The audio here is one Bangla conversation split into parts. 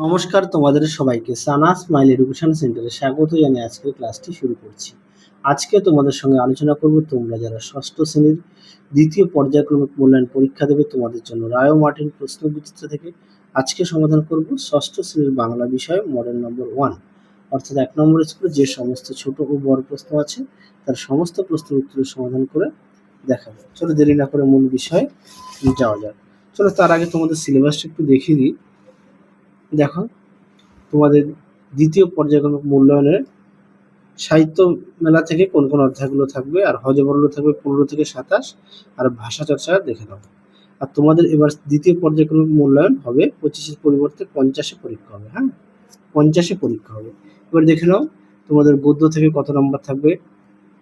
নমস্কার তোমাদের সবাইকে সানা স্মাইল এডুকেশন সেন্টারে স্বাগত জানিয়ে আজকের ক্লাসটি শুরু করছি। আজকে তোমাদের সঙ্গে আলোচনা করব তোমরা যারা ষষ্ঠ শ্রেণীর দ্বিতীয় পর্যায়ক্রমিক মূল্যায়ন পরীক্ষা দেবে তোমাদের জন্য রায় মার্টিন প্রশ্ন বিচিত্র থেকে আজকে সমাধান করব ষষ্ঠ শ্রেণীর বাংলা বিষয় মডেল নম্বর 1 অর্থাৎ 1 নম্বর স্কুলে যে সমস্ত ছোট ও বড় প্রশ্ন আছে তার সমস্ত প্রশ্নের উত্তরের সমাধান করে দেখাবো। চলো দেরি না করে মূল বিষয়ে যাওয়া যাক। চলো তার আগে তোমাদের সিলেবাসটা একটু দেখিয়ে দিই। দেখো, তোমাদের দ্বিতীয় পর্যায়ক্রমিক মূল্যায়নের সাহিত্য মেলা থেকে কোন কোন অধ্যায়গুলো থাকবে, আর হজবরল থাকবে 15 থেকে 27, আর ভাষা চর্চা দেখে নাও। আর তোমাদের এবার দ্বিতীয় পর্যায়ক্রমিক মূল্যায়ন হবে 25-এর পরিবর্তে 50-এ পরীক্ষা হবে। হ্যাঁ, 50-এ পরীক্ষা হবে। এবার দেখে নাও তোমাদের গদ্য থেকে কত নম্বর থাকবে,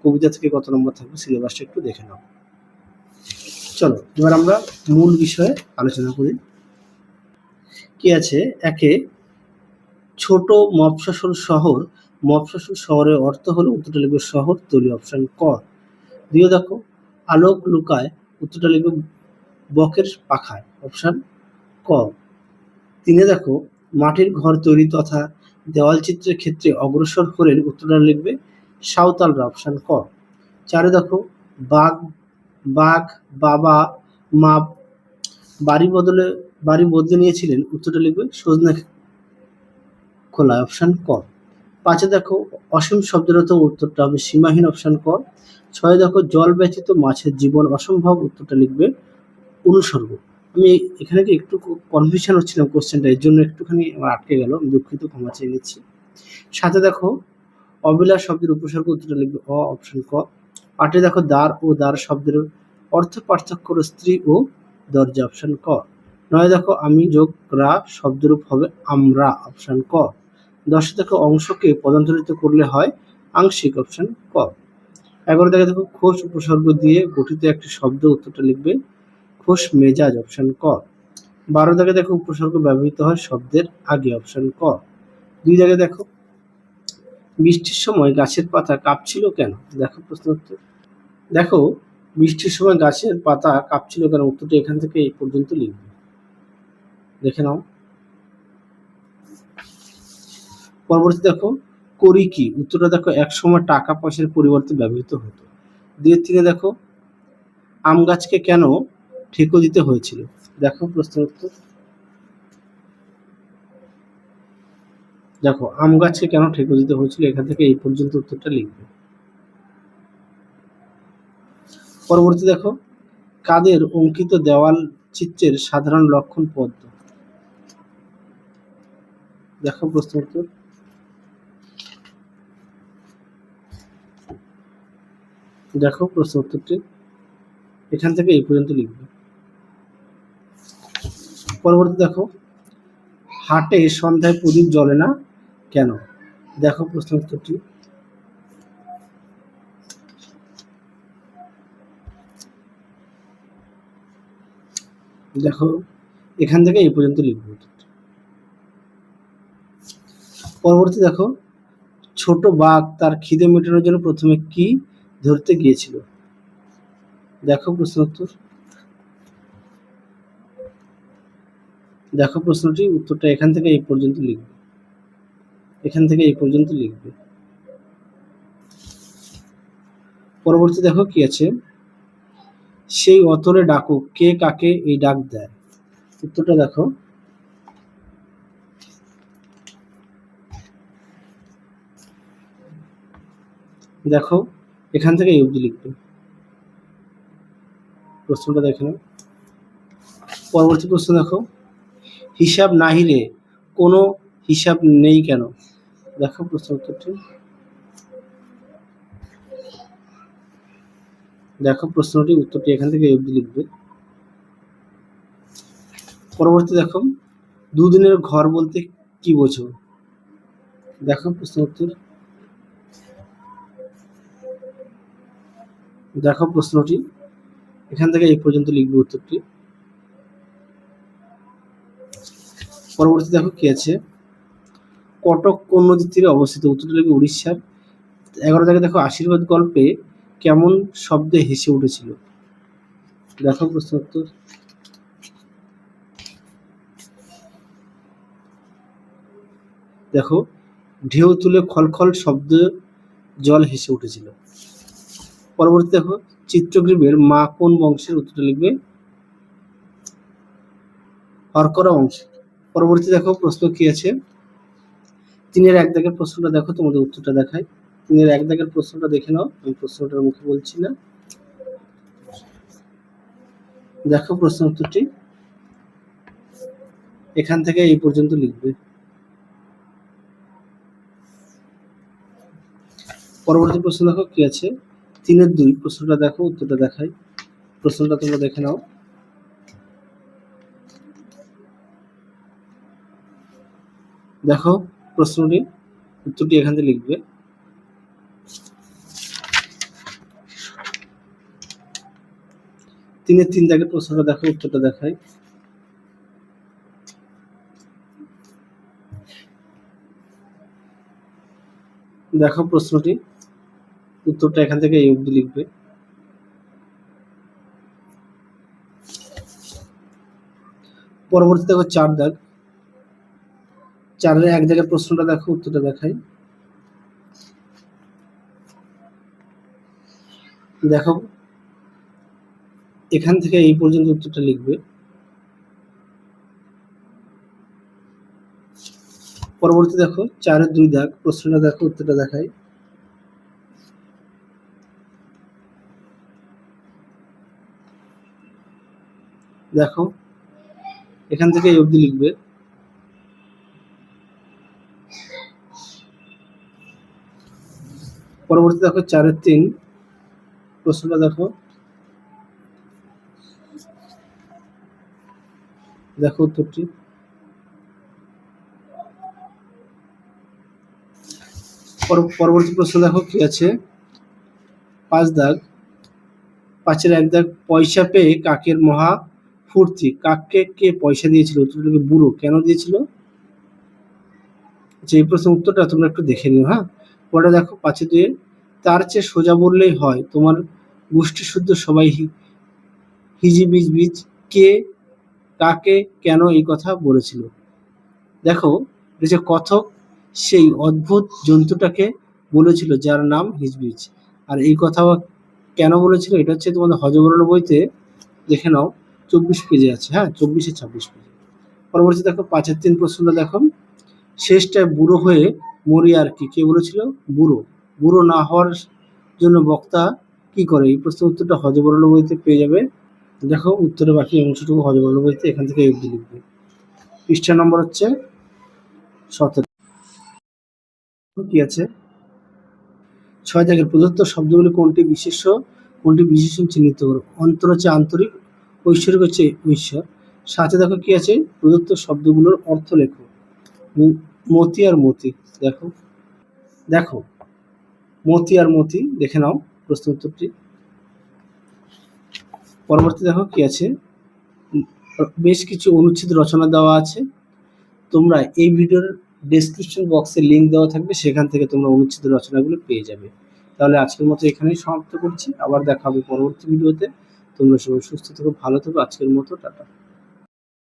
কবিতা থেকে কত নম্বর থাকবে, সিলেবাসটা একটু দেখে নাও। চলো এবার আমরা মূল বিষয়ে আলোচনা করি। কি আছে, একে ছোট মফস্বল শহর। মফস্বল শহরের অর্থ হলো উত্তরটা লিখবে শহর তলি, অপশন ক। দুইয়ে দেখো আলোক লুকায়, উত্তরটা লিখবে বকের পাখায়, অপশন ক। তিনে দেখো মাটির ঘর তৈরি তথা দেওয়াল চিত্রের ক্ষেত্রে অগ্রসর হলেন, উত্তরটা লিখবে সাঁওতালরা, অপশন ক। চারে দেখো বাঘ বাঘ বাবা মা বাড়ি বদলে নিয়েছিলেন, উত্তরটা লিখবে সজনে খোলা, অপশন ক। পাঁচে দেখো অসীম শব্দের অর্থ, উত্তরটা হবে সীমাহীন, অপশন ক। ছয় দেখো জল ব্যতীত মাছের জীবন অসম্ভব, উত্তরটা লিখবে অনুসর্গ। আমি এখানে একটু কনফিউশন হচ্ছিলাম কোশ্চেনটা, এর জন্য একটুখানি আমার আটকে গেল, আমি দুঃখিত, ক্ষমা চেয়ে নিচ্ছি। সাথে দেখো অবিলাস শব্দের উপসর্গ, উত্তরটা লিখবে অ, অপশন ক। আটে দেখো দ্বার ও দ্বার শব্দের অর্থ পার্থক্য হলো স্ত্রী ও দরজা, অপশন ক। নয় দেখো আমি যোগ রা শব্দরূপ হবে আমরা, অপশন ক। 10 দেখো অংশকে পদান্তরিত করলে হয় আংশিক, অপশন ক। 11 দেখো খোশ উপসর্গ দিয়ে গঠিত একটি শব্দ, উত্তরটা লিখবে খোশ মেজাজ, অপশন ক। 12 দেখো উপসর্গ ব্যবহৃত হয় শব্দের আগে, অপশন ক। 2 দেখো বৃষ্টির সময় গাছের পাতা কাঁপছিল কেন, দেখো প্রশ্ন উত্তর। দেখো বৃষ্টির সময় গাছের পাতা কাঁপছিল কেন, উত্তরটা এখান থেকে এই পর্যন্ত লিখবে, দেখে নাও। পরবর্তী দেখো করি কি, উত্তরটা দেখো এক সময় টাকা পয়সার পরিবর্তে ব্যবহৃত হতো। 2-3 দেখো আম গাছকে কেন ঠেকো দিতে হয়েছিল, দেখো প্রশ্ন উত্তর। দেখো আম গাছকে কেন ঠেকো দিতে হয়েছিল, এখান থেকে এই পর্যন্ত উত্তরটা লিখবে। পরবর্তী দেখো কাদের অঙ্কিত দেওয়াল চিত্রের সাধারণ লক্ষণ পদ্ম, দেখো প্রশ্ন উত্তর। দেখো প্রশ্ন উত্তরটি এখান থেকে এই পর্যন্ত লিখবে। পরবর্তী দেখো হাটে সন্ধ্যায় প্রদীপ জ্বলে না কেন, দেখো প্রশ্ন উত্তরটি। দেখো এখান থেকে এই পর্যন্ত লিখবে। পরবর্তী দেখো ছোট বাঘ তার খিদে মেটানোর জন্য প্রথমে কি ধরতে গিয়েছিল, দেখো প্রশ্ন উত্তর। দেখো প্রশ্নটি উত্তরটা এখান থেকে এই পর্যন্ত লিখবে, এখান থেকে এই পর্যন্ত লিখবে। পরবর্তী দেখো কি আছে, সেই অতলে ডাকুক কে কাকে এই ডাক দেয়, উত্তরটা দেখো। দেখো এখান থেকে এই অবধি লিখবে, প্রশ্নটা দেখে নাও। পরবর্তী প্রশ্ন দেখো হিসাব নাহিরে কোনো হিসাব নেই কেন, দেখো প্রশ্ন উত্তরটি। দেখো প্রশ্নটি উত্তরটি এখান থেকে অবধি লিখবে। পরবর্তী দেখো দুদিনের ঘর বলতে কি বোঝো, দেখো প্রশ্ন উত্তর। দেখো প্রশ্নটি এখান থেকে এই পর্যন্ত লিখবে উত্তরটি। পরবর্তী দেখো কি আছে, কটক কোন নদীর তীরে অবস্থিত, উত্তরটা লিখবে উড়িষ্যার। 11 দেখো আশীর্বাদ গল্পে কেমন শব্দে হেসে উঠেছিল, দেখো প্রশ্ন উত্তর। দেখো, ঢেউ তুলে খলখল শব্দ জল হেসে উঠেছিল। পরবর্তী দেখো, চিত্রগ্রীবের মা কোন বংশের? উত্তরটা লিখবে হরকরা বংশ। পরবর্তী দেখো প্রশ্ন কি আছে, 3-এর 1 দাগের প্রশ্নটা দেখো, তোমাদের উত্তরটা দেখায়। 3-এর 1 দাগের প্রশ্নটা দেখে নাও, আমি প্রশ্নটার মুখে বলছি না। দেখো প্রশ্ন উত্তরটি এখান থেকে এই পর্যন্ত লিখবে। পরবর্তী প্রশ্ন দেখো কি আছে, 3-এর 2 প্রশ্নটা দেখো, উত্তরটা দেখাই। প্রশ্নটা তোমরা দেখে নাও। দেখো প্রশ্নটি, উত্তরটি এখান থেকে লিখবে। তিনের 3 দাগের প্রশ্নটা দেখো, উত্তরটা দেখাই। দেখো প্রশ্নটি, উত্তরটা এখান থেকে এই অবধি লিখবে। পরবর্তী দেখো 4 দাগ, 4-এর 1 দাগের প্রশ্নটা দেখো, উত্তরটা দেখাই। দেখো এখান থেকে এই পর্যন্ত উত্তরটা লিখবে। পরবর্তী দেখো 4-এর 2 দাগ, প্রশ্নটা দেখো, উত্তরটা দেখাই। দেখো এখান থেকে এই অবধি লিখবে। পরবর্তী দেখো 4-এর 3 প্রশ্নটা দেখো, দেখো উত্তরটি। পরবর্তী প্রশ্ন দেখো কি আছে, 5 দাগ, 5-এর 1 দাগ, পয়সা পেয়ে কাকের মহা ফুর্তি, কাককে কে পয়সা দিয়েছিল? উত্তরটা বুড়ো। কেন দিয়েছিল? যে প্রশ্ন উত্তরটা তোমরা একটু দেখে নিও। হ্যাঁ, পরে দেখো 5-এর 2, তার চেয়ে সোজা বললেই হয়, তোমার গোষ্ঠী শুদ্ধ সবাই হিজিবিজ বিজ, কে কাকে কেন এই কথা বলেছিল? দেখো এই যে কথক সেই অদ্ভুত জন্তুটাকে বলেছিল যার নাম হিজবিজ। আর এই কথা কেন বলেছিল? এটা হচ্ছে তোমাদের হযবরল বইতে, দেখে নাও, 24 পেজে আছে। হ্যাঁ, 24-26 পেজে। পরবর্তী দেখো 5-এর 3 প্রশ্নটা দেখো, শেষটায় বুড়ো হয়ে মরি আর কি, কে বলেছিল? বুড়ো। বুড়ো না হওয়ার জন্য বক্তা কি করে? এই প্রশ্নের উত্তরটা হযবরল বইতে পেয়ে যাবে। দেখো উত্তরের বাকি অংশটুকু হযবরল বইতে, এখান থেকে অবধি লিখবে। পৃষ্ঠা নম্বর হচ্ছে 17। কি আছে, 6 দাগের প্রদত্ত শব্দগুলি কোনটি বিশেষ্য, কোনটি বিশেষণ চিহ্নিত করো। অন্তর হচ্ছে আন্তরিক, ঐশ্বরিক হচ্ছে ঈশ্বর। 7-এ দেখো কি আছে, প্রদত্ত শব্দগুলোর অর্থ লেখো। মতি আর মতি, দেখো দেখো মতি আর মতি, দেখে নাও প্রশ্ন উত্তরটি। পরবর্তী দেখো কি আছে, বেশ কিছু অনুচ্ছেদ রচনা দেওয়া আছে। তোমরা এই ভিডিওর ডেসক্রিপশন বক্সে লিঙ্ক দেওয়া থাকবে, সেখান থেকে তোমরা অনুচ্ছেদ রচনাগুলো পেয়ে যাবে। তাহলে আজকের মতো এখানেই সমাপ্ত করছি, আবার দেখা হবে পরবর্তী ভিডিওতে। তোমরা সবাই সুস্থ থেকো, ভালো থেকো। আজকের মতো টাটা।